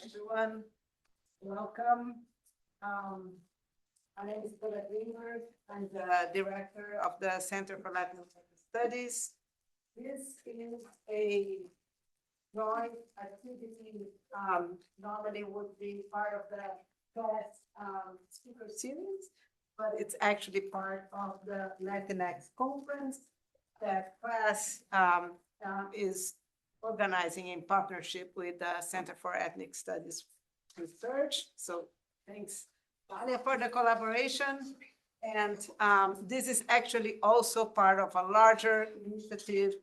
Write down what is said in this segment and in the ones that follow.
Everyone, welcome. My name is Vargas. I'm the director of the Center for Latin American Studies. This is a joint activity, normally would be part of the CLAS Speaker Series, but it's actually part of the Latinx conference that CLAS is organizing in partnership with the Center for Ethnic Studies Research. So thanks, Talia, for the collaboration. And this is actually also part of a larger initiative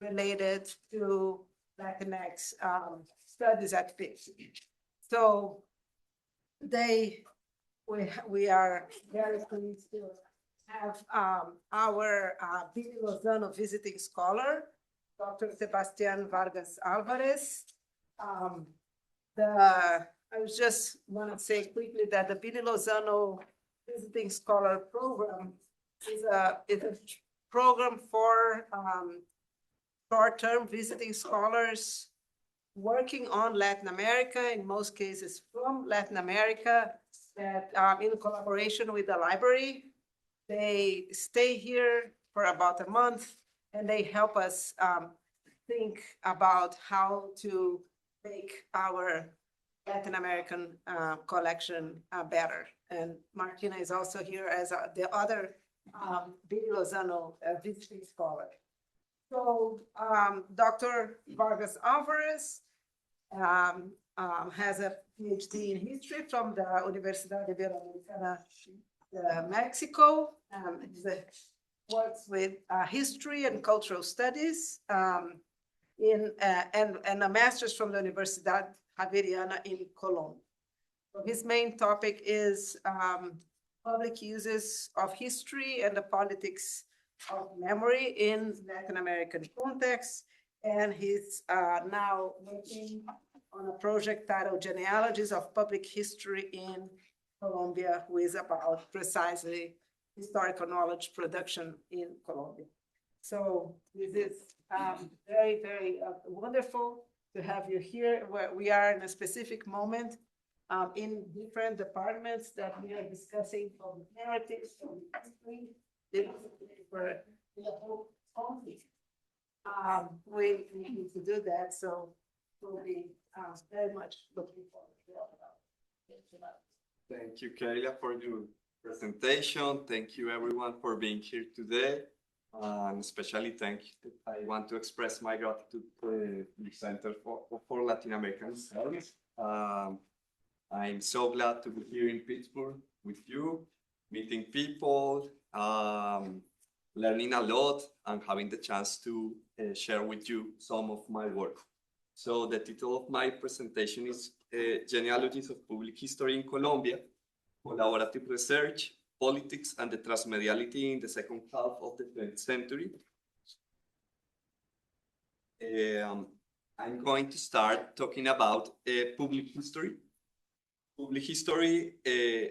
related to Latinx studies at FIT. So today we are very pleased to have our Billy Lozano visiting scholar, Dr. Sebastián Vargas Álvarez. I was just want to say quickly that the Billy Lozano Visiting Scholar Program is a program for short-term visiting scholars working on Latin America, in most cases from Latin America, that in collaboration with the library. They stay here for about a month and they help us think about how to make our Latin American collection better. And Martina is also here as the other Billy Lozano visiting scholar. So Dr. Vargas Álvarez has a PhD in history from the Universidad Javeriana, Mexico. Works with history and cultural studies and a master's from the Universidad Javeriana in Colombia. So his main topic is public uses of history and the politics of memory in Latin American context. And he's now working on a project titled Genealogies of Public History in Colombia, which is about precisely historical knowledge production in Colombia. So this is very, very wonderful to have you here. Where we are in a specific moment in different departments that we are discussing from narratives, from history, for the whole conflict. We need to do that, so we'll be very much looking forward to that. Thank you, Kayla, for your presentation. Thank you, everyone, for being here today. And especially I want to express my gratitude to the Center for Latin American Studies. I'm so glad to be here in Pittsburgh with you, meeting people, learning a lot, and having the chance to share with you some of my work. So the title of my presentation is Genealogies of Public History in Colombia, Collaborative Research, Politics, and the Transmediality in the Second Half of the 20th Century. I'm going to start talking about public history. Public history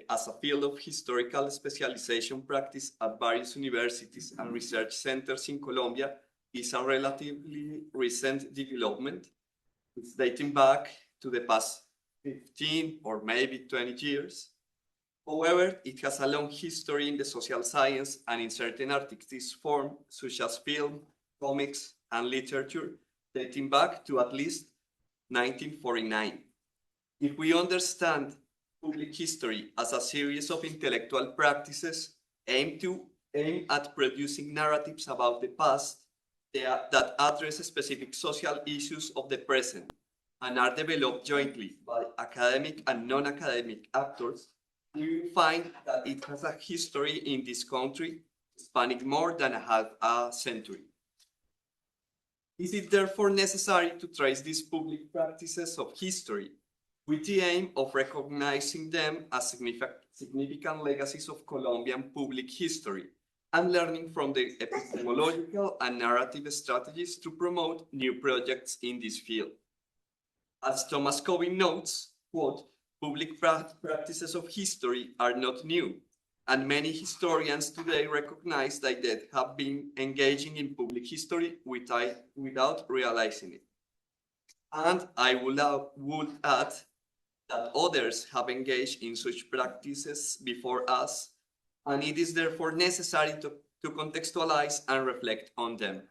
as a field of historical specialization practice at various universities and research centers in Colombia is a relatively recent development. It's dating back to the past 15 or maybe 20 years. However, it has a long history in the social science and in certain artistic forms, such as film, comics, and literature, dating back to at least 1949. If we understand public history as a series of intellectual practices aimed at producing narratives about the past that address specific social issues of the present and are developed jointly by academic and non-academic actors, we will find that it has a history in this country spanning more than a half a century. Is it therefore necessary to trace these public practices of history with the aim of recognizing them as significant legacies of Colombian public history and learning from the epistemological and narrative strategies to promote new projects in this field? As Thomas Covey notes, quote, public practices of history are not new, and many historians today recognize that they have been engaging in public history without realizing it. And I would add that others have engaged in such practices before us, and it is therefore necessary to contextualize and reflect on them.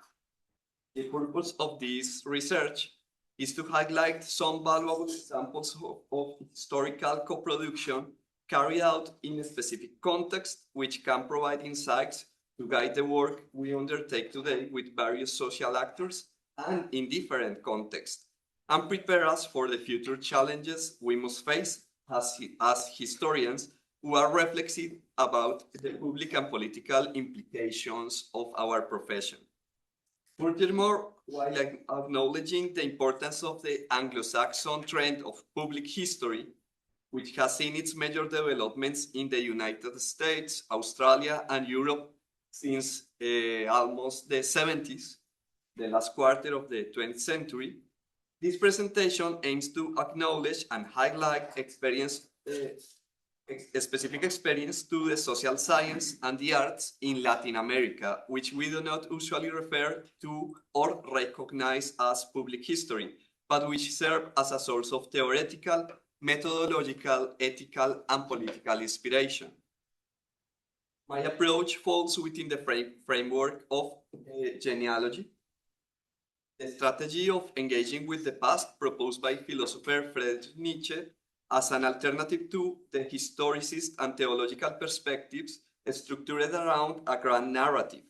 The purpose of this research is to highlight some valuable examples of historical co-production carried out in a specific context, which can provide insights to guide the work we undertake today with various social actors and in different contexts, and prepare us for the future challenges we must face as historians who are reflexive about the public and political implications of our profession. Furthermore, while acknowledging the importance of the Anglo-Saxon trend of public history, which has seen its major developments in the United States, Australia, and Europe since almost the 70s, the last quarter of the 20th century, this presentation aims to acknowledge and highlight specific experience to the social science and the arts in Latin America, which we do not usually refer to or recognize as public history, but which serve as a source of theoretical, methodological, ethical, and political inspiration. My approach falls within the framework of genealogy, the strategy of engaging with the past proposed by philosopher Friedrich Nietzsche as an alternative to the historicist and theological perspectives structured around a grand narrative,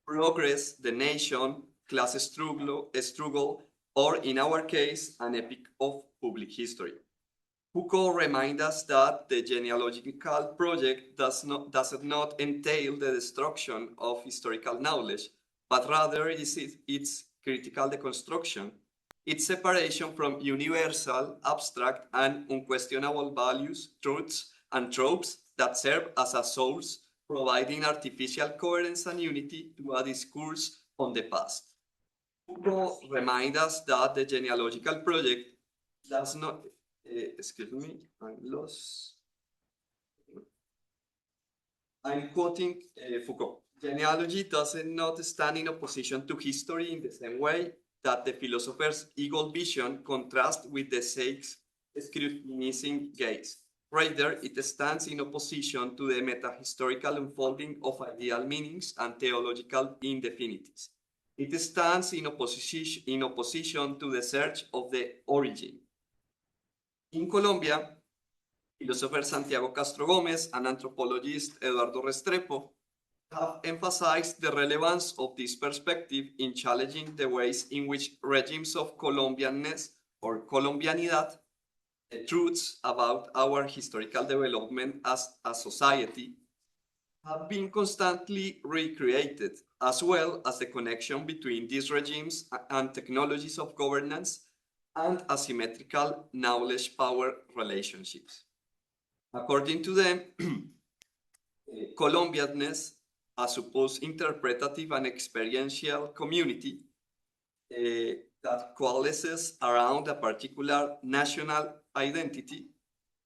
progress, the nation, class struggle, or in our case, an epic of public history. Foucault reminds us that the genealogical project does not entail the destruction of historical knowledge, but rather its critical deconstruction, its separation from universal, abstract, and unquestionable values, truths, and tropes that serve as a source, providing artificial coherence and unity to a discourse on the past. Foucault reminds us that the genealogical project does not, I'm quoting Foucault. Genealogy does not stand in opposition to history in the same way that the philosopher's eagle vision contrasts with the seiche's scrutinizing gaze. Rather, it stands in opposition to the metahistorical unfolding of ideal meanings and theological indefinities. It stands in opposition to the search of the origin. In Colombia, philosopher Santiago Castro Gómez and anthropologist Eduardo Restrepo have emphasized the relevance of this perspective in challenging the ways in which regimes of Colombianness or Colombianidad, the truths about our historical development as a society, have been constantly recreated, as well as the connection between these regimes and technologies of governance and asymmetrical knowledge-power relationships. According to them, Colombianness, a supposed interpretative and experiential community that coalesces around a particular national identity,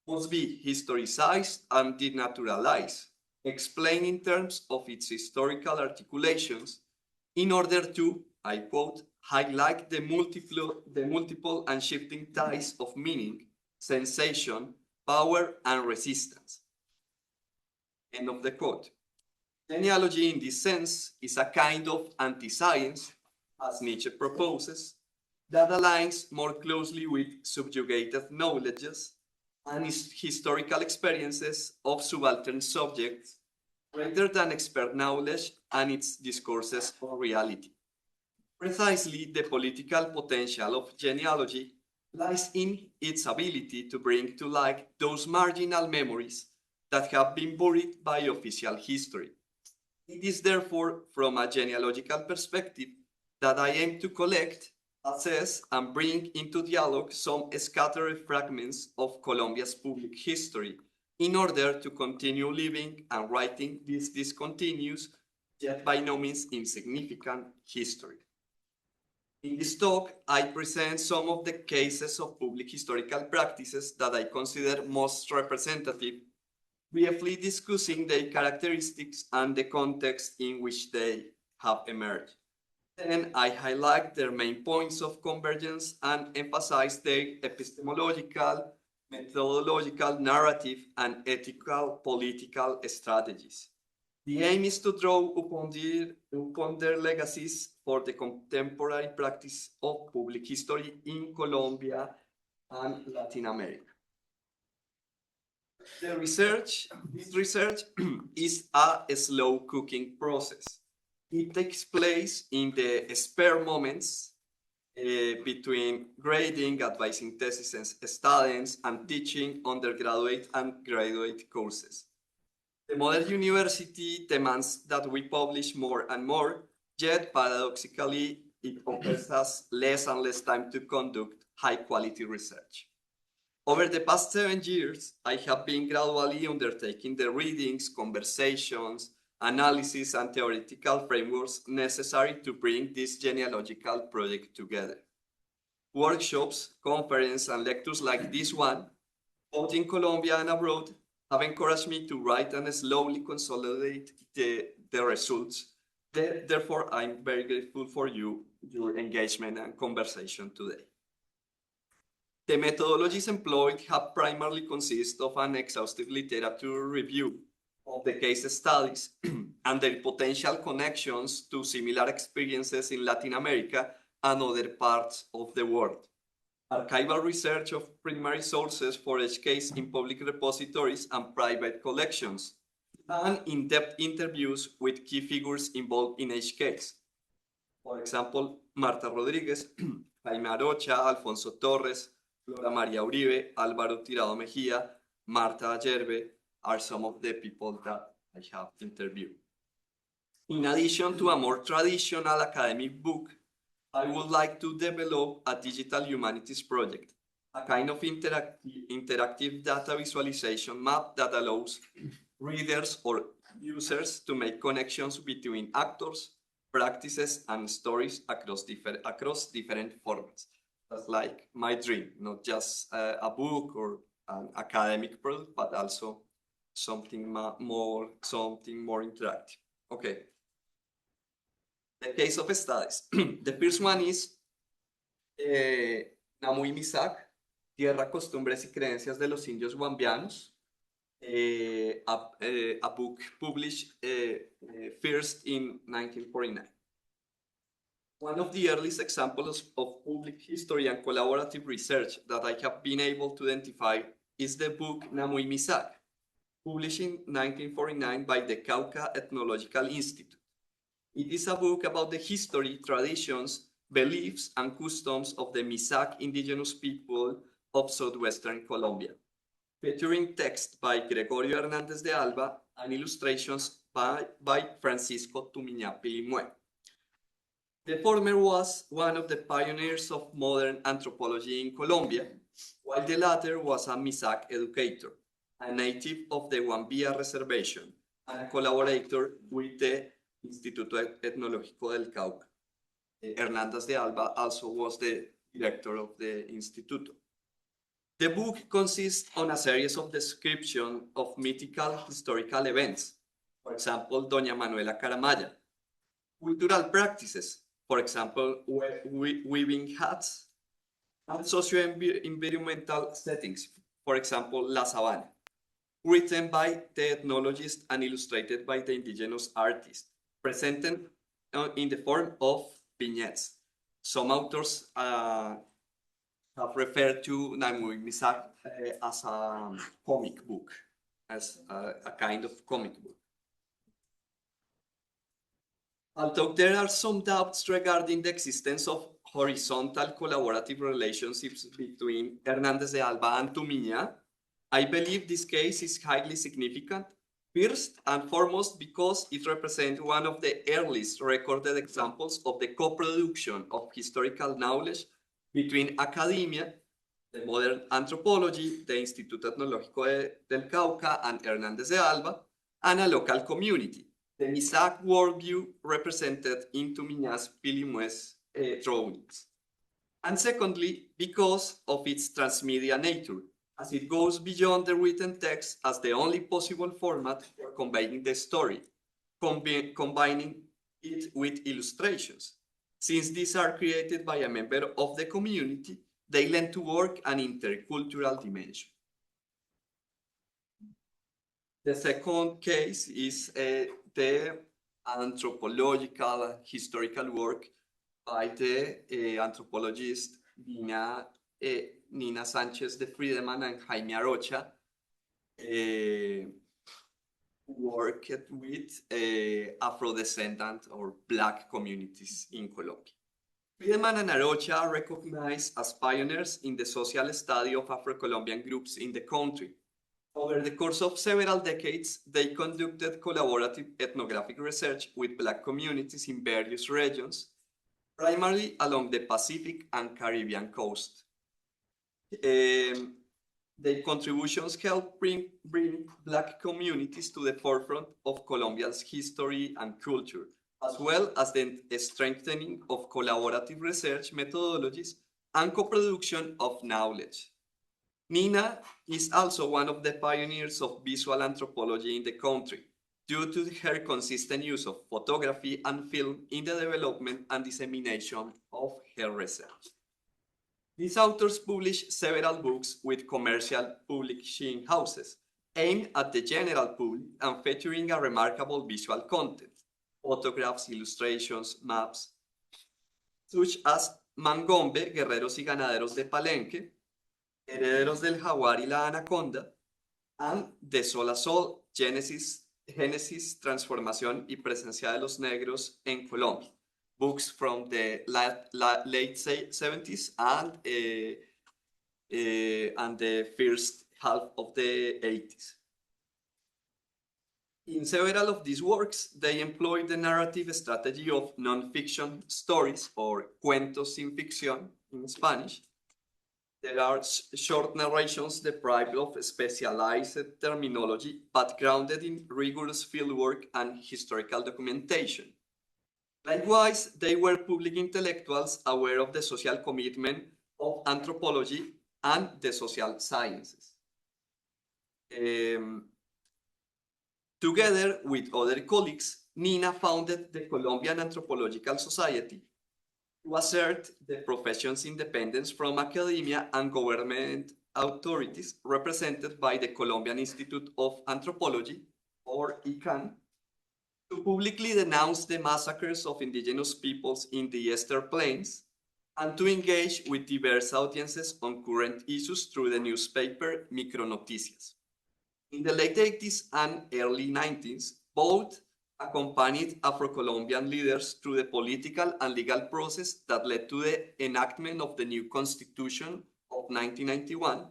must be historicized and denaturalized, explained in terms of its historical articulations in order to, I quote, highlight the multiple and shifting ties of meaning, sensation, power, and resistance. End of the quote. Genealogy, in this sense, is a kind of anti-science, as Nietzsche proposes, that aligns more closely with subjugated knowledges and historical experiences of subaltern subjects, rather than expert knowledge and its discourses on reality. Precisely, the political potential of genealogy lies in its ability to bring to light those marginal memories that have been buried by official history. It is therefore from a genealogical perspective that I aim to collect, assess, and bring into dialogue some scattered fragments of Colombia's public history in order to continue living and writing this discontinuous, yet by no means insignificant history. In this talk, I present some of the cases of public historical practices that I consider most representative, briefly discussing their characteristics and the context in which they have emerged. Then I highlight their main points of convergence and emphasize their epistemological, methodological, narrative, and ethical political strategies. The aim is to draw upon their legacies for the contemporary practice of public history in Colombia and Latin America. This research is a slow cooking process. It takes place in the spare moments between grading, advising thesis and students, and teaching undergraduate and graduate courses. The modern university demands that we publish more and more, yet paradoxically, it offers us less and less time to conduct high-quality research. Over the past 7 years, I have been gradually undertaking the readings, conversations, analysis, and theoretical frameworks necessary to bring this genealogical project together. Workshops, conferences, and lectures like this one, both in Colombia and abroad, have encouraged me to write and slowly consolidate the results. Therefore, I'm very grateful for your engagement and conversation today. The methodologies employed have primarily consisted of an exhaustive literature review of the case studies and their potential connections to similar experiences in Latin America and other parts of the world. Archival research of primary sources for each case in public repositories and private collections, and in-depth interviews with key figures involved in each case. For example, Marta Rodríguez, Jaime Arocha, Alfonso Torres, Flora María Uribe, Álvaro Tirado Mejía, Marta Ayerbe are some of the people that I have interviewed. In addition to a more traditional academic book, I would like to develop a digital humanities project, a kind of interactive data visualization map that allows readers or users to make connections between actors, practices, and stories across different formats. That's like my dream, not just a book or an academic product, but also something more interactive. Okay. The case of studies. The first one is Namu y Misak, Tierra, Costumbres y Creencias de los Indios Guambianos, a book published first in 1949. One of the earliest examples of public history and collaborative research that I have been able to identify is the book Namu y Misak, published in 1949 by the Cauca Ethnological Institute. It is a book about the history, traditions, beliefs, and customs of the Misak indigenous people of southwestern Colombia, featuring text by Gregorio Hernández de Alba and illustrations by Francisco Tumiñá Pilimue. The former was one of the pioneers of modern anthropology in Colombia, while the latter was a Misak educator, a native of the Guambía Reservation, and a collaborator with the Instituto Etnológico del Cauca. Hernández de Alba also was the director of the Instituto. The book consists on a series of descriptions of mythical historical events, for example, Doña Manuela Caramaya, cultural practices, for example, weaving hats, and socio-environmental settings, for example, La Sabana, written by the ethnologist and illustrated by the indigenous artist, presented in the form of vignettes. Some authors have referred to Namu y Misak as a comic book, as a kind of comic book. Although there are some doubts regarding the existence of horizontal collaborative relationships between Hernández de Alba and Tumiñá, I believe this case is highly significant, first and foremost because it represents one of the earliest recorded examples of the co-production of historical knowledge between academia, the modern anthropology, the Instituto Etnológico del Cauca, and Hernández de Alba, and a local community, the Misak worldview represented in Tumiñá's Pilimue's drawings. And secondly, because of its transmedia nature, as it goes beyond the written text as the only possible format for conveying the story, combining it with illustrations. Since these are created by a member of the community, they lend to work an intercultural dimension. The second case is the anthropological historical work by the anthropologist Nina Sanchez de Friedemann and Jaime Arocha, worked with Afro-descendant or Black communities in Colombia. Friedemann and Arocha are recognized as pioneers in the social study of Afro-Colombian groups in the country. Over the course of several decades, they conducted collaborative ethnographic research with Black communities in various regions, primarily along the Pacific and Caribbean coast. Their contributions help bring Black communities to the forefront of Colombia's history and culture, as well as the strengthening of collaborative research methodologies and co-production of knowledge. Nina is also one of the pioneers of visual anthropology in the country, due to her consistent use of photography and film in the development and dissemination of her research. These authors published several books with commercial publishing houses, aimed at the general public and featuring a remarkable visual content, photographs, illustrations, maps, such as Mangombe, Guerreros y Ganaderos de Palenque, Herederos del Jaguar y la Anaconda, and De Sol a Sol, Génesis, Transformación y Presencia de los Negros en Colombia, books from the late 70s and the first half of the 80s. In several of these works, they employ the narrative strategy of non-fiction stories, or cuentos sin ficción in Spanish. There are short narrations deprived of specialized terminology, but grounded in rigorous fieldwork and historical documentation. Likewise, they were public intellectuals aware of the social commitment of anthropology and the social sciences. Together with other colleagues, Nina founded the Colombian Anthropological Society to assert the profession's independence from academia and government authorities, represented by the Colombian Institute of Anthropology, or ICANN, to publicly denounce the massacres of indigenous peoples in the Eastern Plains, and to engage with diverse audiences on current issues through the newspaper Micronoticias. In the late 80s and early 90s, both accompanied Afro-Colombian leaders through the political and legal process that led to the enactment of the new Constitution of 1991,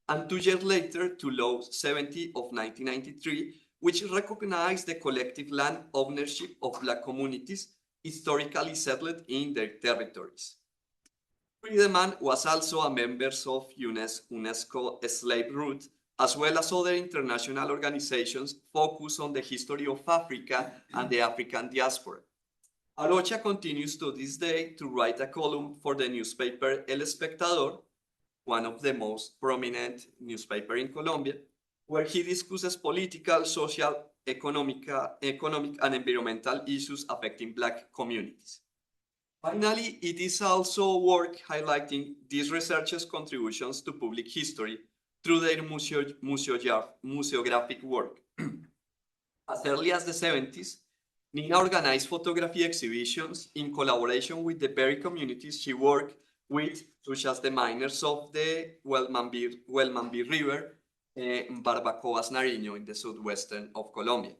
and 2 years later to Law 70 of 1993, which recognized the collective land ownership of Black communities historically settled in their territories. Friedemann was also a member of UNESCO Slave Route, as well as other international organizations focused on the history of Africa and the African diaspora. Arocha continues to this day to write a column for the newspaper El Espectador, one of the most prominent newspapers in Colombia, where he discusses political, social, economic, and environmental issues affecting Black communities. Finally, it is also worth highlighting these researchers' contributions to public history through their museographic work. As early as the 70s, Nina organized photography exhibitions in collaboration with the very communities she worked with, such as the miners of the Huelmambí River, Barbacoas, Nariño, in the southwestern of Colombia.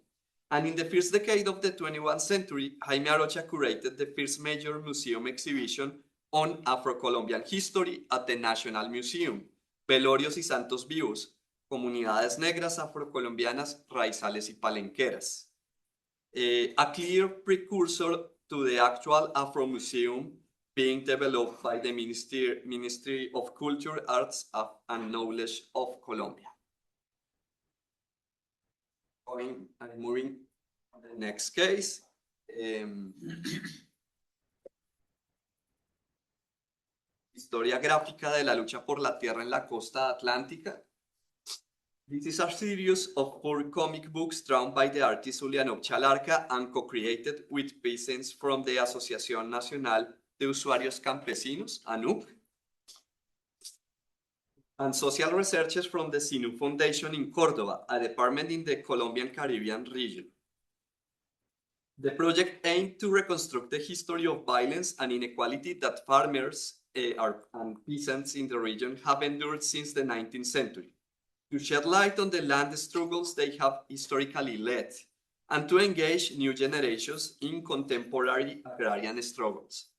And in the first decade of the 21st century, Jaime Arocha curated the first major museum exhibition on Afro-Colombian history at the National Museum, Velorios y Santos Vivos, Comunidades Negras Afrocolombianas, Raizales y Palenqueras. A clear precursor to the actual Afro Museum being developed by the Ministry of Culture, Arts, and Knowledge of Colombia. Moving to the next case. Historia gráfica de la lucha por la tierra en la costa atlántica. This is a series of 4 comic books drawn by the artist Ulianov Chalarca and co-created with peasants from the Asociación Nacional de Usuarios Campesinos, ANUC. and social researchers from the SINU Foundation in Córdoba, a department in the Colombian Caribbean region. The project aimed to reconstruct the history of violence and inequality that farmers and peasants in the region have endured since the 19th century, to shed light on the land struggles they have historically led, and to engage new generations in contemporary agrarian struggles.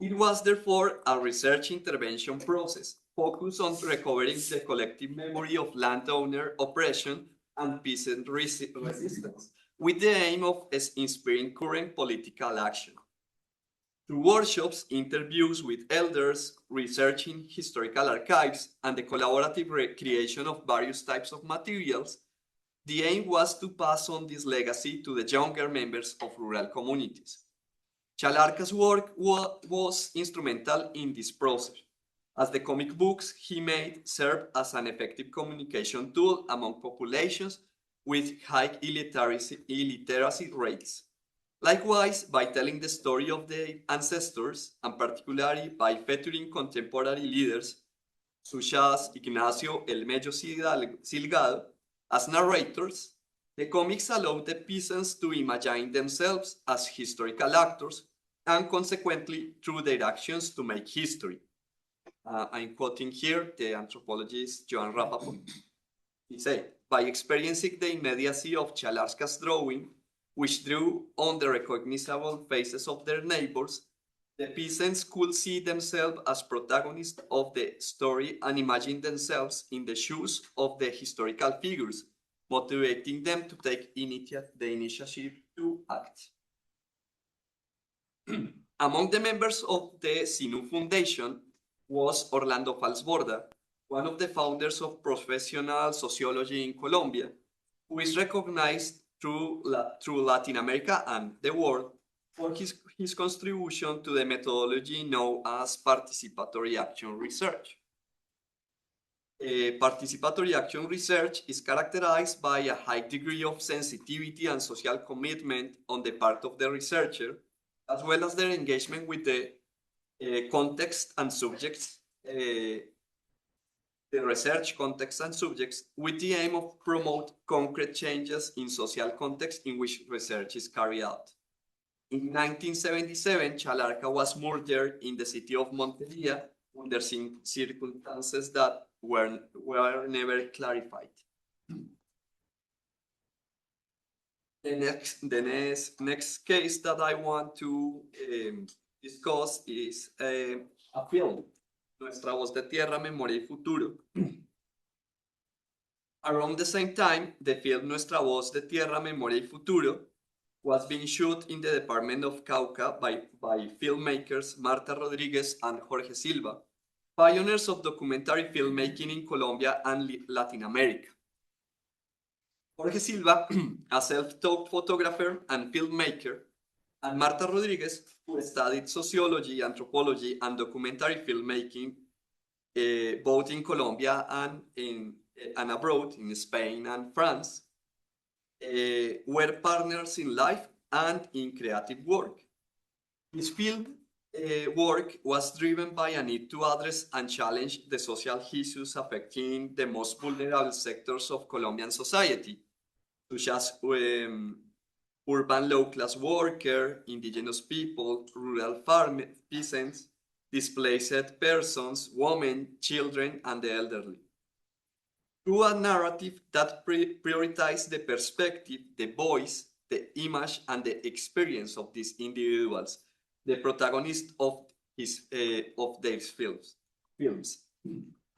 It was therefore a research intervention process focused on recovering the collective memory of landowner oppression and peasant resistance, with the aim of inspiring current political action. Through workshops, interviews with elders, researching historical archives, and the collaborative creation of various types of materials, the aim was to pass on this legacy to the younger members of rural communities. Chalarca's work was instrumental in this process, as the comic books he made served as an effective communication tool among populations with high illiteracy rates. Likewise, by telling the story of their ancestors, and particularly by featuring contemporary leaders such as Ignacio El Mello Silgado as narrators, the comics allowed the peasants to imagine themselves as historical actors and consequently through their actions to make history. I'm quoting here the anthropologist Joan Rapaport. He said, by experiencing the immediacy of Chalarca's drawing, which drew on the recognizable faces of their neighbors, the peasants could see themselves as protagonists of the story and imagine themselves in the shoes of the historical figures, motivating them to take the initiative to act. Among the members of the SINU Foundation was Orlando Falsborda, one of the founders of professional sociology in Colombia, who is recognized through Latin America and the world for his contribution to the methodology known as participatory action research. Participatory action research is characterized by a high degree of sensitivity and social commitment on the part of the researcher, as well as their engagement with the context and subjects, the research context and subjects, with the aim of promote concrete changes in social context in which research is carried out. In 1977, Chalarca was murdered in the city of Monteria under circumstances that were never clarified. The next case that I want to discuss is a film, Nuestra Voz de Tierra, Memoria y Futuro. Around the same time, the film Nuestra Voz de Tierra, Memoria y Futuro was being shot in the department of Cauca by filmmakers Marta Rodriguez and Jorge Silva, pioneers of documentary filmmaking in Colombia and Latin America. Jorge Silva, a self-taught photographer and filmmaker, and Marta Rodriguez, who studied sociology, anthropology, and documentary filmmaking, both in Colombia and abroad, in Spain and France, were partners in life and in creative work. His film work was driven by a need to address and challenge the social issues affecting the most vulnerable sectors of Colombian society, such as urban low-class worker, indigenous people, rural peasants, displaced persons, women, children, and the elderly. Through a narrative that prioritizes the perspective, the voice, the image, and the experience of these individuals, the protagonists of their films.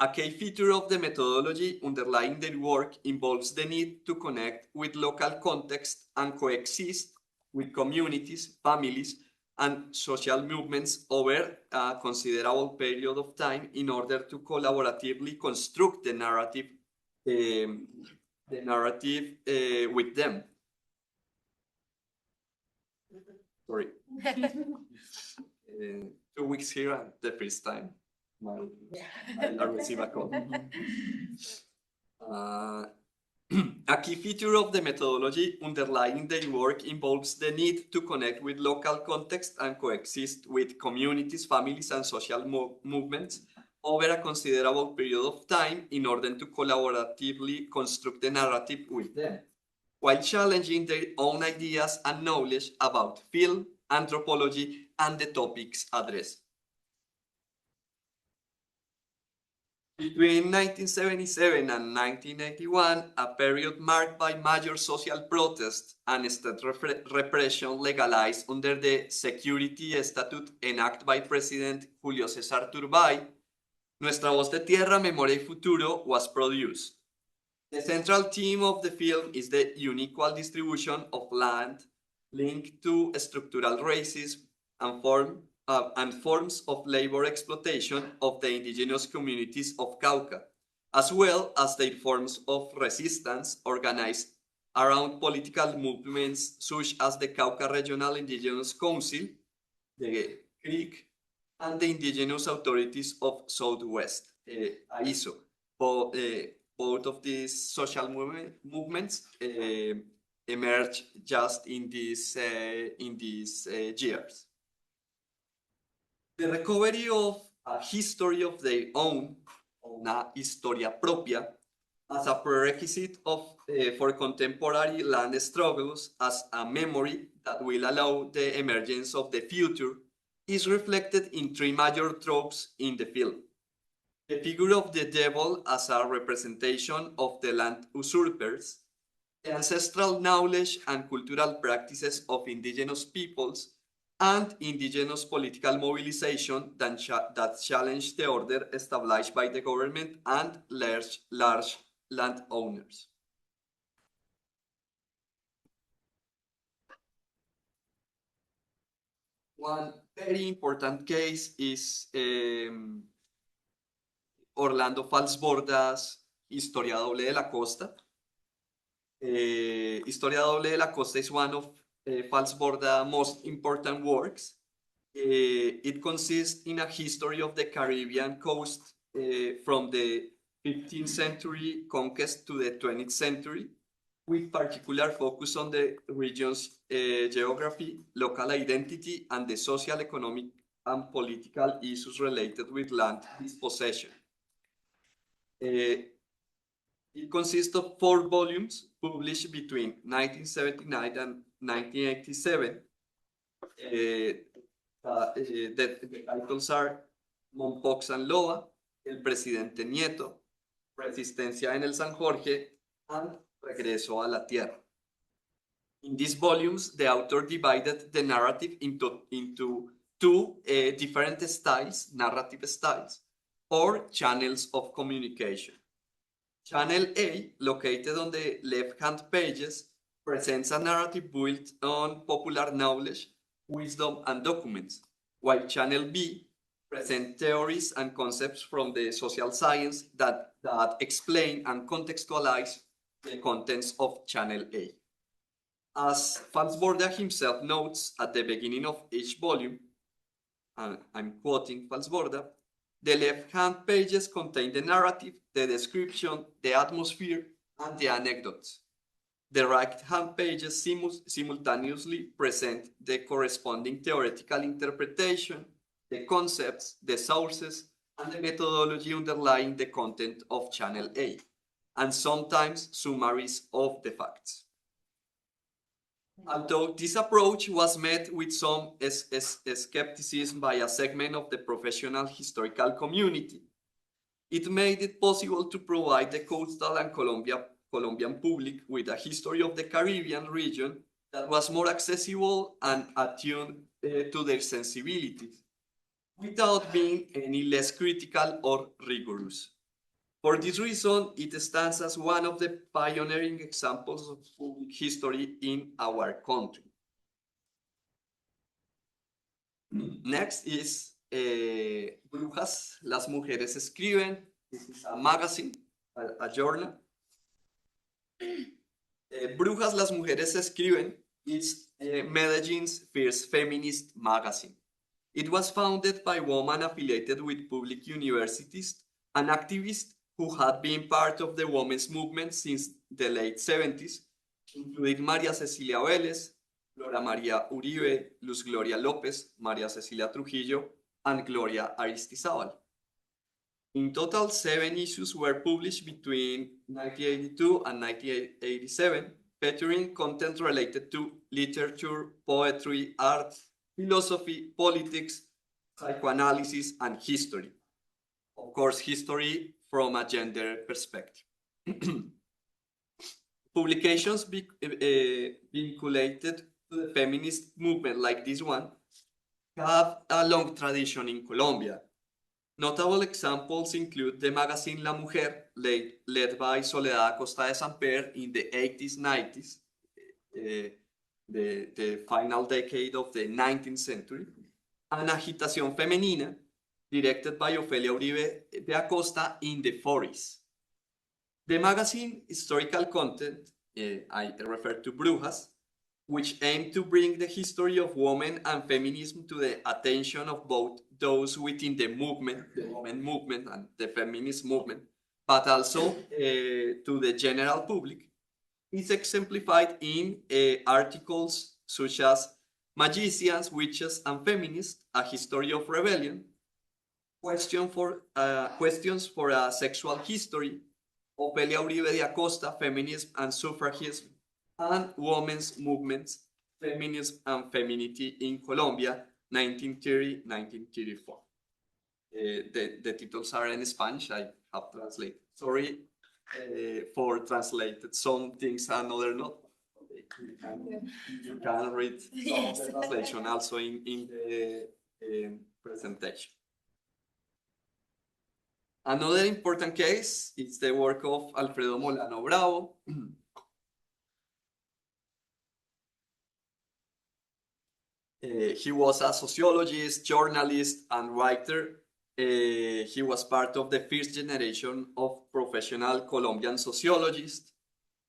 A key feature of the methodology underlying their work involves the need to connect with local context and coexist with communities, families, and social movements over a considerable period of time in order to collaboratively construct the narrative with them. Sorry. 2 weeks here and the first time I receive a call. A key feature of the methodology underlying their work involves the need to connect with local context and coexist with communities, families, and social movements over a considerable period of time in order to collaboratively construct the narrative with them, while challenging their own ideas and knowledge about film, anthropology, and the topics addressed. Between 1977 and 1981, a period marked by major social protests and state repression legalized under the Security Statute enacted by President Julio César Turbay, Nuestra Voz de Tierra, Memoria y Futuro was produced. The central theme of the film is the unequal distribution of land linked to structural racism and forms of labor exploitation of the indigenous communities of Cauca, as well as their forms of resistance organized around political movements such as the Cauca Regional Indigenous Council, the CRIC, and the indigenous authorities of Southwest, AISO. Both of these social movements emerged just in these years. The recovery of a history of their own, una historia propia, as a prerequisite for contemporary land struggles as a memory that will allow the emergence of the future, is reflected in three major tropes in the film. The figure of the devil as a representation of the land usurpers, the ancestral knowledge and cultural practices of indigenous peoples, and indigenous political mobilization that challenge the order established by the government and large landowners. One very important case is Orlando Falsborda's Historia Doble de la Costa. Historia Doble de la Costa is one of Falsborda's most important works. It consists in a history of the Caribbean coast from the 15th century conquest to the 20th century, with particular focus on the region's geography, local identity, and the social, economic, and political issues related with land dispossession. It consists of 4 volumes published between 1979 and 1987. The titles are Mompox and Loa, El Presidente Nieto, Resistencia en el San Jorge, and Regreso a la Tierra. In these volumes, the author divided the narrative into 2 different styles, narrative styles, or channels of communication. Channel A, located on the left-hand pages, presents a narrative built on popular knowledge, wisdom, and documents, while Channel B presents theories and concepts from the social science that explain and contextualize the contents of Channel A. As Falsborda himself notes at the beginning of each volume, and I'm quoting Falsborda, the left-hand pages contain the narrative, the description, the atmosphere, and the anecdotes. The right-hand pages simultaneously present the corresponding theoretical interpretation, the concepts, the sources, and the methodology underlying the content of Channel A, and sometimes summaries of the facts. Although this approach was met with some skepticism by a segment of the professional historical community, it made it possible to provide the coastal and Colombian public with a history of the Caribbean region that was more accessible and attuned to their sensibilities, without being any less critical or rigorous. For this reason, it stands as one of the pioneering examples of public history in our country. Next is Brujas, las mujeres escriben. This is a magazine, a journal. Brujas, las mujeres escriben is Medellin's first feminist magazine. It was founded by women affiliated with public universities and activists who had been part of the women's movement since the late 70s, including María Cecilia Vélez, Flora María Uribe, Luz Gloria López, María Cecilia Trujillo, and Gloria Aristizábal. In total, 7 issues were published between 1982 and 1987, featuring content related to literature, poetry, art, philosophy, politics, psychoanalysis, and history. Of course, history from a gender perspective. Publications vinculated to the feminist movement like this one have a long tradition in Colombia. Notable examples include the magazine La Mujer, led by Soledad Acosta de Samper in the 80s, 90s, the final decade of the 19th century, and Agitación Femenina, directed by Ofelia Uribe de Acosta in the 40s. The magazine historical content, I refer to Brujas, which aimed to bring the history of women and feminism to the attention of both those within the movement, the women movement and the feminist movement, but also to the general public, is exemplified in articles such as Magicians, Witches, and Feminists, A History of Rebellion, Questions for a Sexual History, Ofelia Uribe de Acosta, Feminism and Suffragism, and Women's Movements, Feminism and Femininity in Colombia, 1930-1934. The titles are in Spanish, I have translated. Sorry for translated some things and other not. You can read the translation also in the presentation. Another important case is the work of Alfredo Molano Bravo. He was a sociologist, journalist, and writer. He was part of the first generation of professional Colombian sociologists,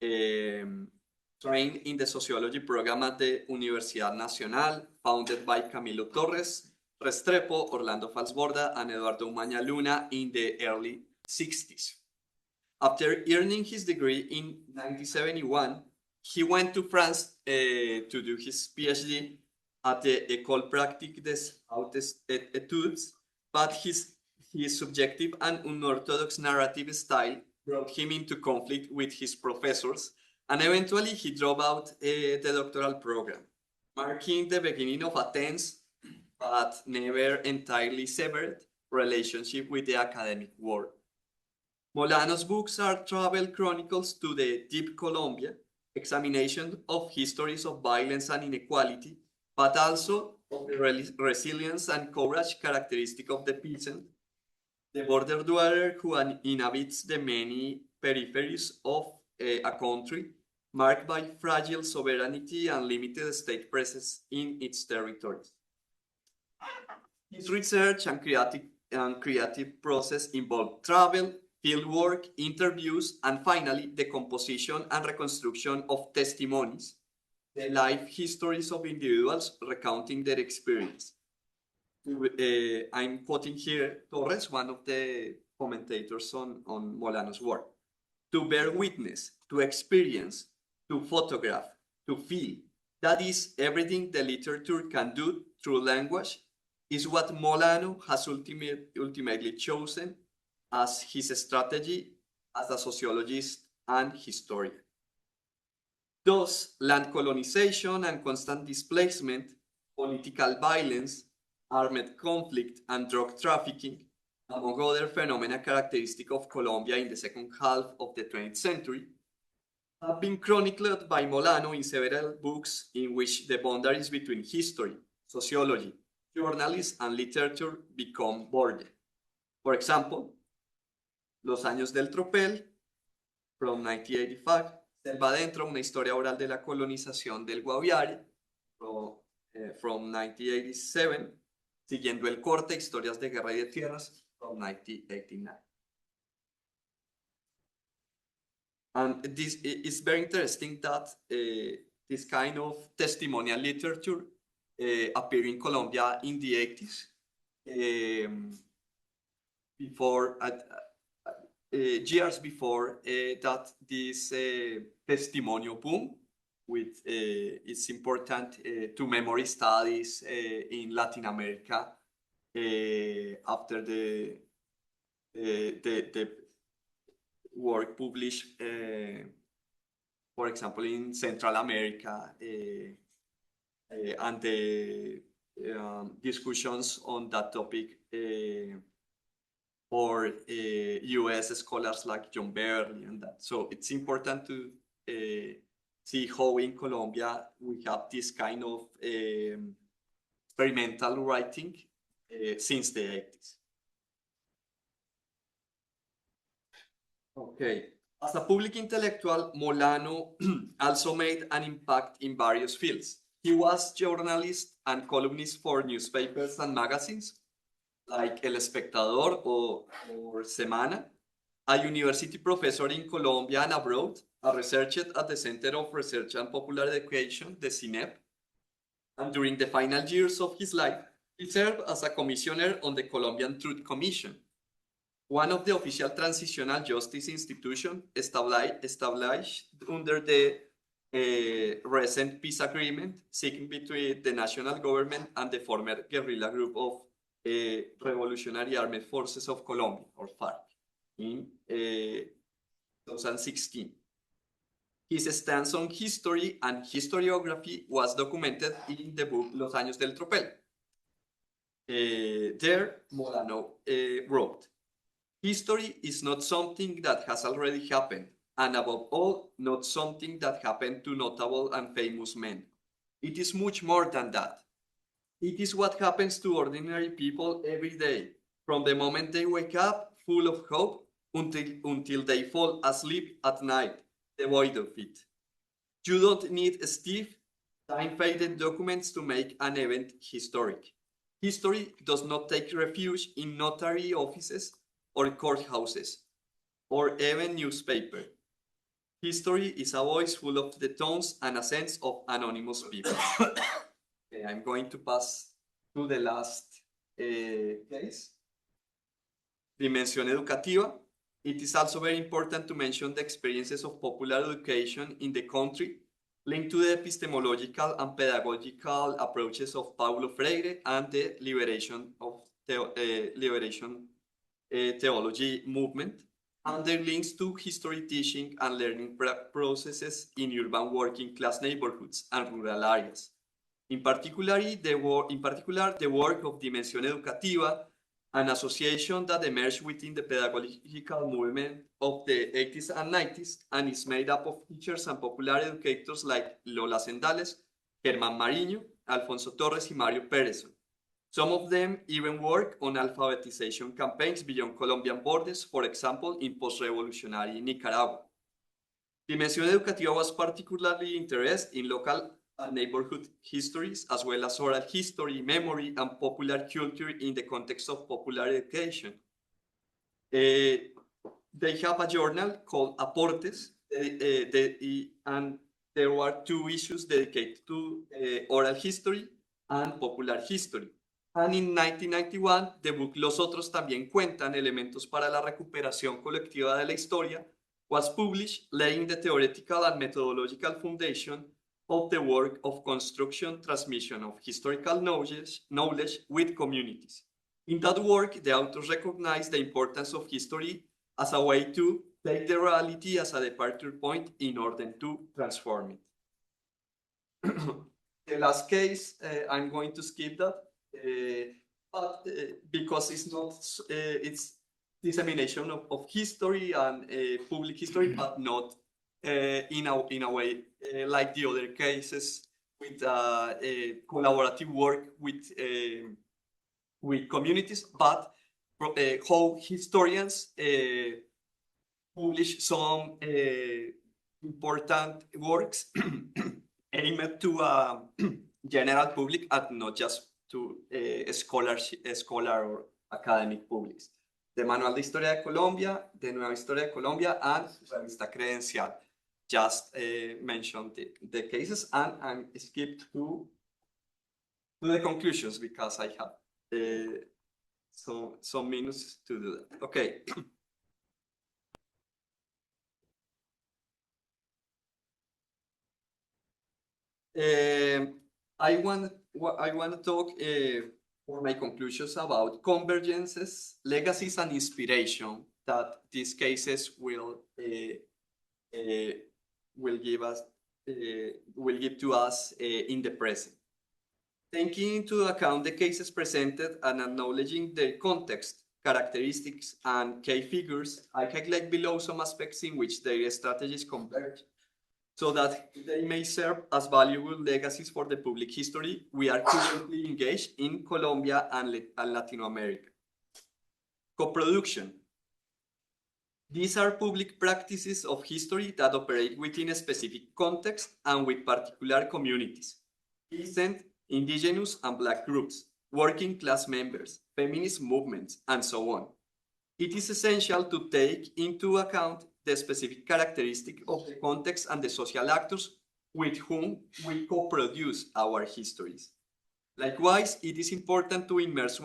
trained in the sociology program at the Universidad Nacional, founded by Camilo Torres Restrepo, Orlando Falsborda, and Eduardo Umaña Luna in the early 60s. After earning his degree in 1971, he went to France to do his PhD at the École Pratique des Hautes Études, but his subjective and unorthodox narrative style brought him into conflict with his professors, and eventually he dropped out the doctoral program, marking the beginning of a tense but never entirely severed relationship with the academic world. Molano's books are travel chronicles to the deep Colombia, examination of histories of violence and inequality, but also of the resilience and courage characteristic of the peasant, the border dweller who inhabits the many peripheries of a country marked by fragile sovereignty and limited state presence in its territories. His research and creative process involved travel, fieldwork, interviews, and finally the composition and reconstruction of testimonies, the life histories of individuals recounting their experience. I'm quoting here Torres, one of the commentators on Molano's work. To bear witness, to experience, to photograph, to feel, that is everything the literature can do through language, is what Molano has ultimately chosen as his strategy as a sociologist and historian. Thus, land colonization and constant displacement, political violence, armed conflict, and drug trafficking, among other phenomena characteristic of Colombia in the second half of the 20th century, have been chronicled by Molano in several books in which the boundaries between history, sociology, journalism, and literature become blurred. For example, Los años del tropel, from 1985, Selva Adentro, una historia oral de la colonización del Guaviare, from 1987, Siguiendo el corte, historias de guerra y de tierras, from 1989. And this is very interesting that this kind of testimonial literature appeared in Colombia in the 80s, years before that this testimonial boom with it's important to memory studies in Latin America after the the work published, for example, in Central America, and the discussions on that topic for US scholars like John Berley and that. So it's important to see how in Colombia we have this kind of experimental writing since the 80s. Okay. As a public intellectual, Molano also made an impact in various fields. He was journalist and columnist for newspapers and magazines like El Espectador or Semana, a university professor in Colombia and abroad, a researcher at the Center of Research and Popular Education, the CINEP, and during the final years of his life, he served as a commissioner on the Colombian Truth Commission, one of the official transitional justice institutions established under the recent peace agreement signed between the national government and the former guerrilla group of Revolutionary Armed Forces of Colombia, or FARC, in 2016. His stance on history and historiography was documented in the book Los Años del Tropel. There, Molano wrote, "History is not something that has already happened, and above all, not something that happened to notable and famous men. It is much more than that. It is what happens to ordinary people every day, from the moment they wake up full of hope until they fall asleep at night, devoid of it. You don't need stiff, time-faded documents to make an event historic. History does not take refuge in notary offices or courthouses, or even newspaper. History is a voice full of the tones and accents of anonymous people." Okay, I'm going to pass to the last case. Dimensión educativa. It is also very important to mention the experiences of popular education in the country, linked to the epistemological and pedagogical approaches of Paulo Freire and the liberation theology movement, and their links to history teaching and learning processes in urban working class neighborhoods and rural areas. In particular, the work of Dimensión Educativa, an association that emerged within the pedagogical movement of the 80s and 90s and is made up of teachers and popular educators like Lola Sendales, Germán Mariño, Alfonso Torres, and Mario Pérez. Some of them even work on alphabetization campaigns beyond Colombian borders, for example, in post-revolutionary Nicaragua. Dimensión Educativa was particularly interested in local and neighborhood histories, as well as oral history, memory, and popular culture in the context of popular education. They have a journal called Aportes, and there were 2 issues dedicated to oral history and popular history. And in 1991, the book Los Otros también cuentan elementos para la recuperación colectiva de la historia was published, laying the theoretical and methodological foundation of the work of construction, transmission of historical knowledge with communities. In that work, the authors recognize the importance of history as a way to take the reality as a departure point in order to transform it. The last case, I'm going to skip that. But because it's not, it's dissemination of history and public history, but not in a way like the other cases with collaborative work with communities, but how historians publish some important works aimed to a general public and not just to scholar or academic publics. The Manual de Historia de Colombia, the Nueva Historia de Colombia, and Revista Credencial. Just mentioned the cases, and I'm skipped to the conclusions because I have some minutes to do that. Okay. I want to talk for my conclusions about convergences, legacies, and inspiration that these cases will give to us in the present. Taking into account the cases presented and acknowledging their context, characteristics, and key figures, I highlight below some aspects in which their strategies converge, so that they may serve as valuable legacies for the public history we are currently engaged in Colombia and Latin America. Co-production. These are public practices of history that operate within a specific context and with particular communities, peasant, indigenous, and Black groups, working class members, feminist movements, and so on. It is essential to take into account the specific characteristic of the context and the social actors with whom we co-produce our histories. Likewise, it is important to immerse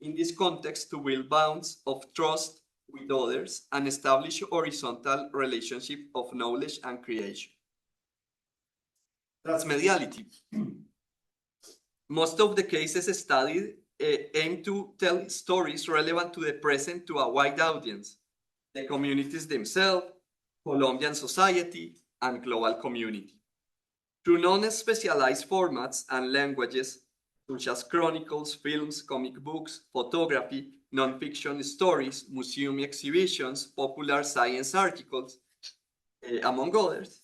in this context to build bonds of trust with others and establish horizontal relationship of knowledge and creation. Transmediality. Most of the cases studied aim to tell stories relevant to the present to a wide audience, the communities themselves, Colombian society, and global community. Through non-specialized formats and languages, such as chronicles, films, comic books, photography, non-fiction stories, museum exhibitions, popular science articles, among others.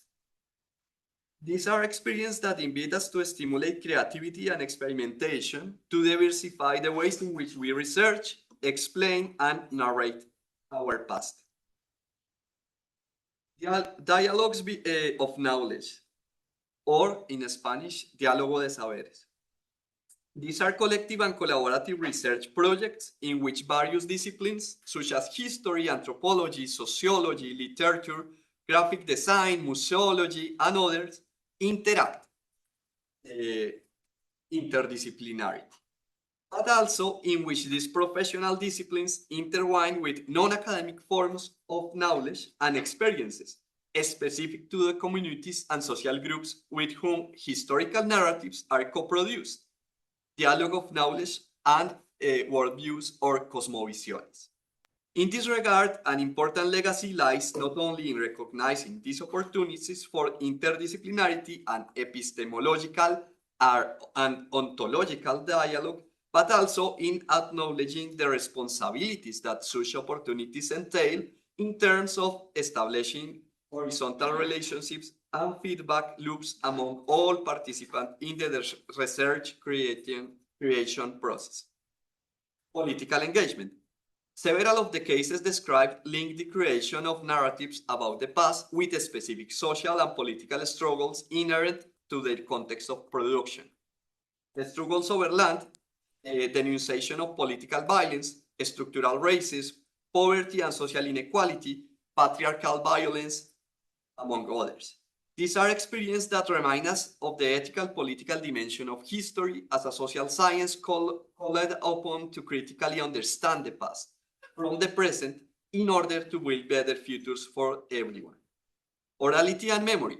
These are experiences that invite us to stimulate creativity and experimentation, to diversify the ways in which we research, explain, and narrate our past. Dialogues of knowledge, or in Spanish, diálogo de saberes. These are collective and collaborative research projects in which various disciplines, such as history, anthropology, sociology, literature, graphic design, museology, and others, interact interdisciplinarity, but also in which these professional disciplines intertwine with non-academic forms of knowledge and experiences specific to the communities and social groups with whom historical narratives are co-produced, dialogue of knowledge, and worldviews or cosmovisiones. In this regard, an important legacy lies not only in recognizing these opportunities for interdisciplinarity and epistemological and ontological dialogue, but also in acknowledging the responsibilities that such opportunities entail in terms of establishing horizontal relationships and feedback loops among all participants in the research creation process. Political engagement. Several of the cases described link the creation of narratives about the past with specific social and political struggles inherent to the context of production. The struggles over land, denunciation of political violence, structural racism, poverty and social inequality, patriarchal violence, among others. These are experiences that remind us of the ethical political dimension of history as a social science called upon to critically understand the past from the present in order to build better futures for everyone. Orality and memory.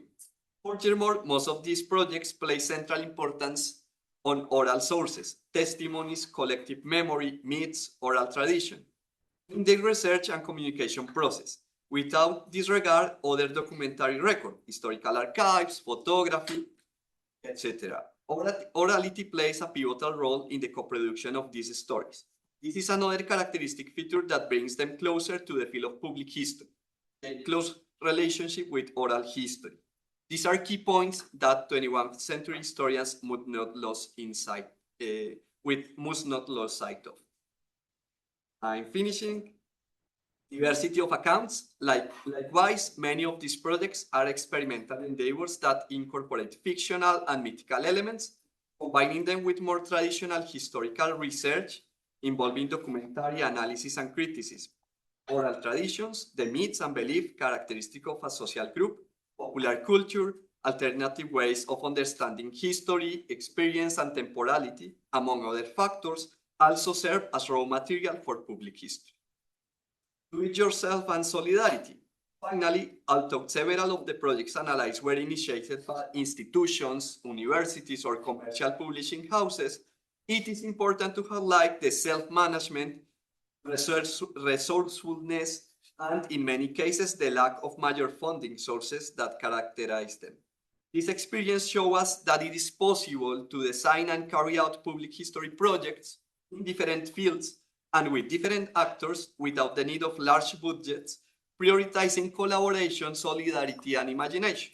Furthermore, most of these projects place central importance on oral sources, testimonies, collective memory, myths, oral tradition in the research and communication process, without disregard other documentary record, historical archives, photography, etc. Orality plays a pivotal role in the co-production of these stories. This is another characteristic feature that brings them closer to the field of public history, a close relationship with oral history. These are key points that 21st century historians must not lose sight of. I'm finishing. Diversity of accounts. Likewise, many of these projects are experimental endeavors that incorporate fictional and mythical elements, combining them with more traditional historical research involving documentary analysis and criticism, oral traditions, the myths and beliefs characteristic of a social group, popular culture, alternative ways of understanding history, experience, and temporality, among other factors, also serve as raw material for public history. Do-it-yourself and solidarity. Finally, although several of the projects analyzed were initiated by institutions, universities, or commercial publishing houses, it is important to highlight the self-management, resourcefulness, and in many cases, the lack of major funding sources that characterize them. This experience shows us that it is possible to design and carry out public history projects in different fields and with different actors without the need of large budgets, prioritizing collaboration, solidarity, and imagination.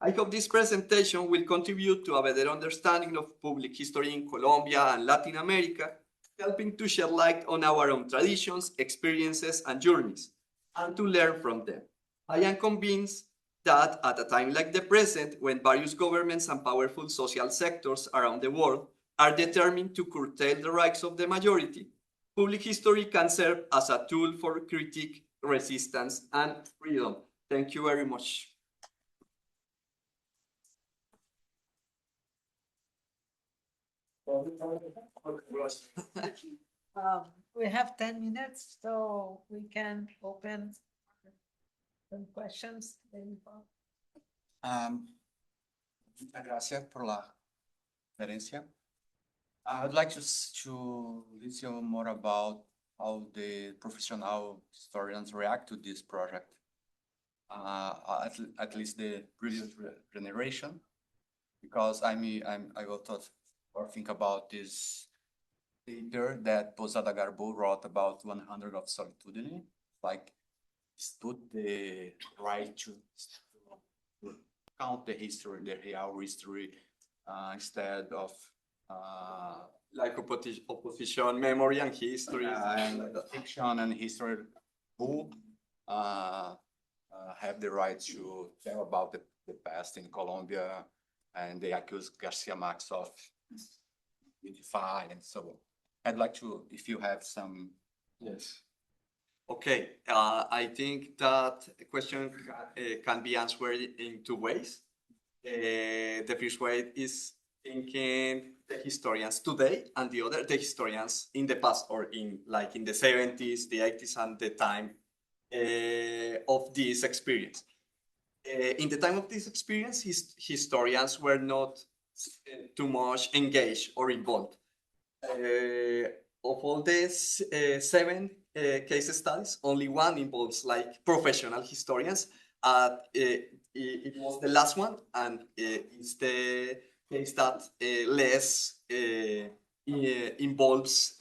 I hope this presentation will contribute to a better understanding of public history in Colombia and Latin America, helping to shed light on our own traditions, experiences, and journeys, and to learn from them. I am convinced that at a time like the present, when various governments and powerful social sectors around the world are determined to curtail the rights of the majority, public history can serve as a tool for critique, resistance, and freedom. Thank you very much. We have 10 minutes, so we can open some questions. Muchas gracias por la conferencia. I'd like to listen more about how the professional historians react to this project, at least the previous generation, because I will thought or think about this paper that Posada Garbo wrote about 100 of solitude, like stood the right to count the history, the real history, instead of like opposition, memory, and history. And fiction and history who have the right to tell about the past in Colombia, and they accuse Garcia Marquez of unify and so on. I'd like to, if you have some. Yes. Okay, I think that question can be answered in two ways. The first way is thinking the historians today, and the other, the historians in the past, or in the 70s, the 80s, and the time of this experience. In the time of this experience, historians were not too much engaged or involved. Of all these 7 case studies, only one involves like professional historians. It was the last one, and it's the case that less involves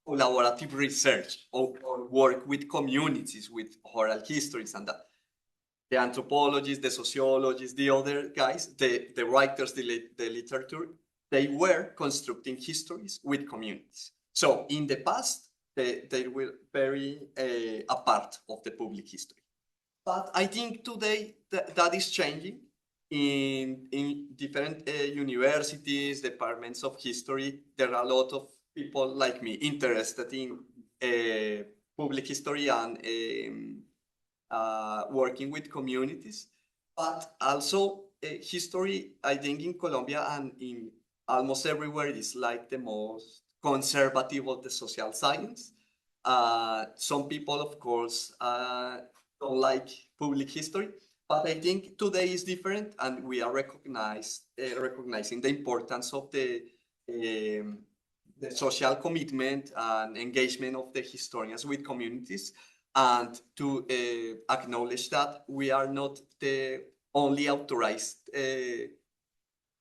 collaborative research or work with communities, with oral histories and that. The anthropologists, the sociologists, the other guys, the writers, the literature, they were constructing histories with communities. So in the past, they were very a part of the public history. But I think today that is changing. In different universities, departments of history, there are a lot of people like me interested in public history and working with communities. But also history, I think in Colombia and in almost everywhere, is like the most conservative of the social science. Some people, of course, don't like public history, but I think today is different, and we are recognizing the importance of the social commitment and engagement of the historians with communities, and to acknowledge that we are not the only authorized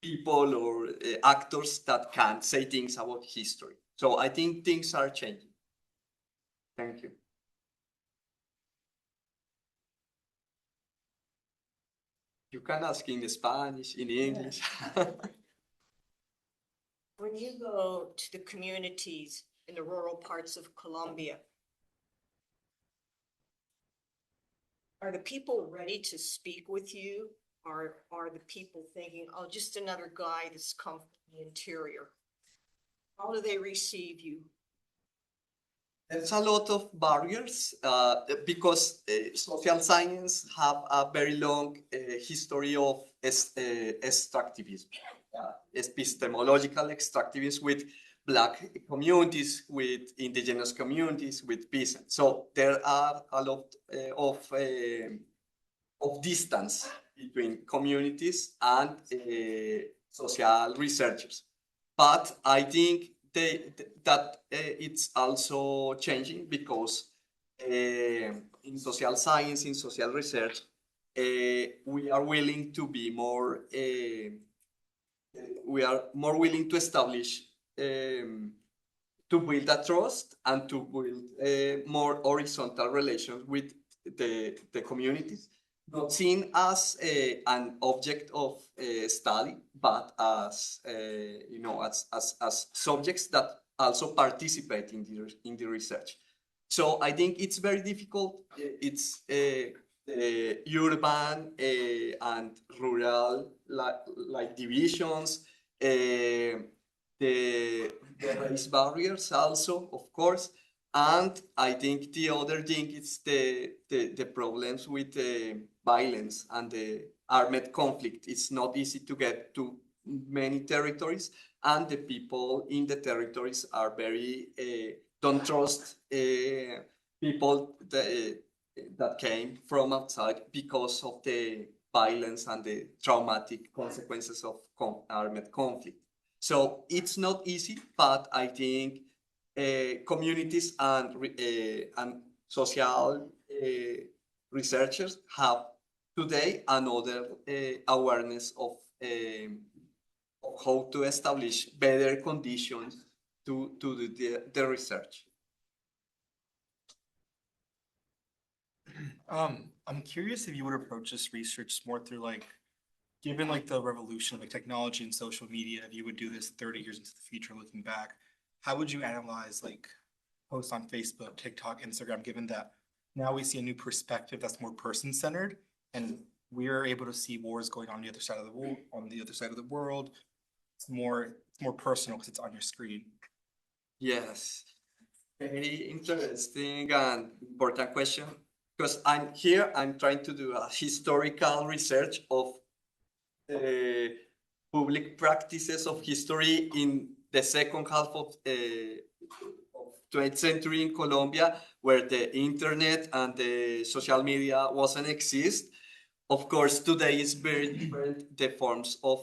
people or actors that can say things about history. So I think things are changing. Thank you. You can ask in Spanish, in English. When you go to the communities in the rural parts of Colombia, are the people ready to speak with you? Or are the people thinking, oh, just another guy that's come from the interior? How do they receive you? There's a lot of barriers because social science have a very long history of extractivism, epistemological extractivism with Black communities, with indigenous communities, with peasants. So there are a lot of distance between communities and social researchers. but I think that it's also changing because in social science, in social research, we are willing to be more, we are more willing to establish, to build a trust and to build more horizontal relations with the communities, not seen as an object of study, but as as subjects that also participate in the research. So I think it's very difficult. It's urban and rural like divisions, the race barriers also, of course. And I think the other thing is the problems with violence and the armed conflict. It's not easy to get to many territories, and the people in the territories are very don't trust people that came from outside because of the violence and the traumatic consequences of armed conflict. So it's not easy, but I think communities and social researchers have today another awareness of how to establish better conditions to do the research. I'm curious if you would approach this research more through like, given like the revolution of like technology and social media, if you would do this 30 years into the future, looking back, how would you analyze like posts on Facebook, TikTok, Instagram, given that now we see a new perspective that's more person-centered, and we're able to see wars going on the other side of the world, It's more personal because it's on your screen. Yes, very interesting and important question, because I'm trying to do a historical research of public practices of history in the second half of 20th century in Colombia, where the internet and the social media wasn't exist. Of course, today is very different, the forms of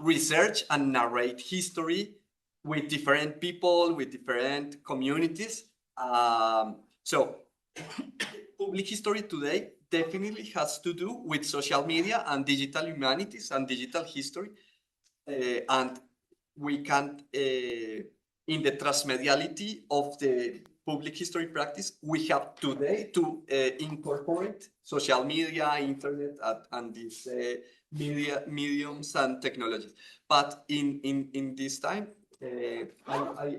research and narrate history with different people, with different communities. So public history today definitely has to do with social media and digital humanities and digital history. And we can, in the transmediality of the public history practice, we have today to incorporate social media, internet, and these mediums and technologies. But in this time,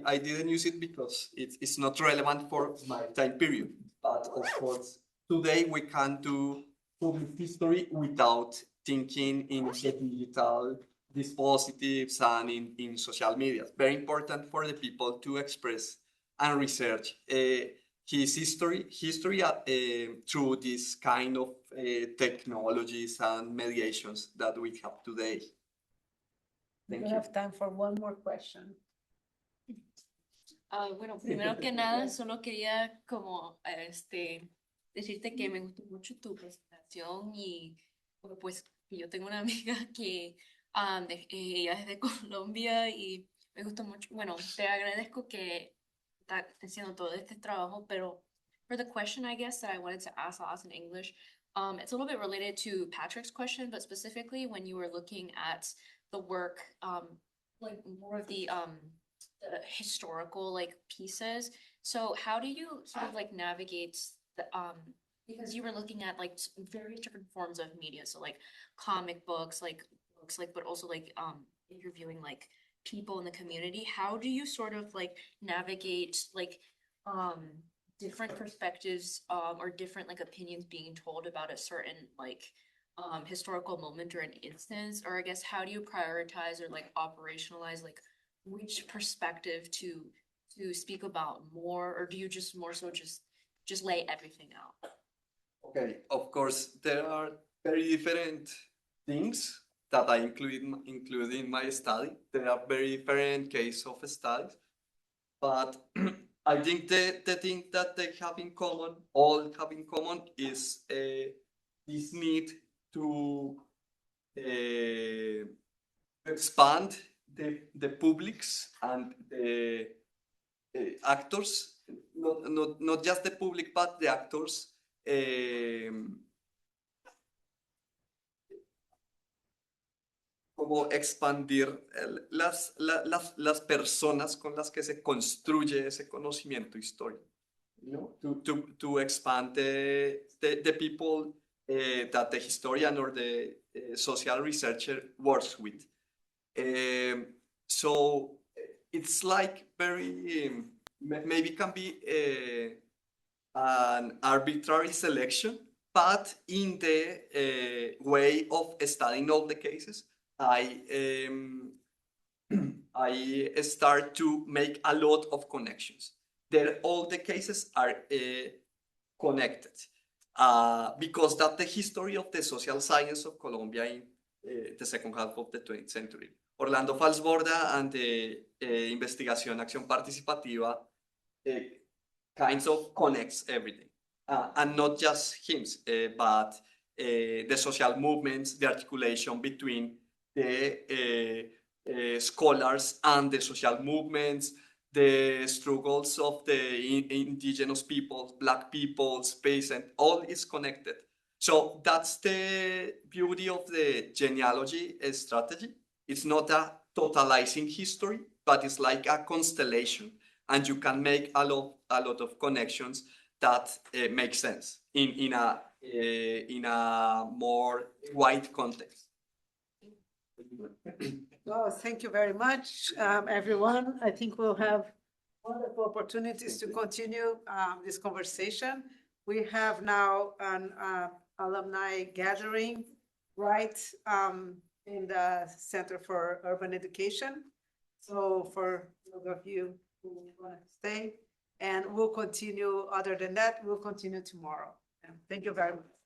I didn't use it because it's not relevant for my time period. But of course, today we can do public history without thinking in digital dispositives and in social media. Very important for the people to express and research his history through this kind of technologies and mediations that we have today. We have time for one more question. Bueno, primero que nada, solo quería como decirte que me gustó mucho tu presentación y bueno, pues yo tengo una amiga que ella es de Colombia y me gustó mucho. Bueno, te agradezco que estás haciendo todo este trabajo, pero for the question, I guess, that I wanted to ask, I'll ask in English. It's a little bit related to Patrick's question, but specifically when you were looking at the work, like more of the historical like pieces. So how do you sort of like navigate the because you were looking at like various different forms of media, so like comic books, like but also like interviewing like people in the community. How do you sort of like navigate like different perspectives or different like opinions being told about a certain like historical moment or an instance? Or I guess how do you prioritize or like operationalize like which perspective to speak about more, or do you just more so just lay everything out? Okay, of course, there are very different things that I include in my study. There are very different cases of studies, but I think the thing that they have in common, all have in common, is this need to expand the publics and the actors, not just the public, but the actors, como expandir las personas con las que se construye ese conocimiento histórico. You know, to expand the people that the historian or the social researcher works with. So it's like very, maybe can be an arbitrary selection, but in the way of studying all the cases, I start to make a lot of connections. All the cases are connected because that's the history of the social science of Colombia in the second half of the 20th century. Orlando Falsborda and the Investigación Acción Participativa kinds of connects everything. And not just him, but the social movements, the articulation between the scholars and the social movements, the struggles of the indigenous peoples, Black peoples, peasants, all is connected. So that's the beauty of the genealogy strategy. It's not a totalizing history, but it's like a constellation, and you can make a lot of connections that make sense in a more wide context. Well, thank you very much, everyone. I think we'll have wonderful opportunities to continue this conversation. We have now an alumni gathering right in the Center for Urban Education. So for those of you who want to stay, and we'll continue, other than that, we'll continue tomorrow. And thank you very much.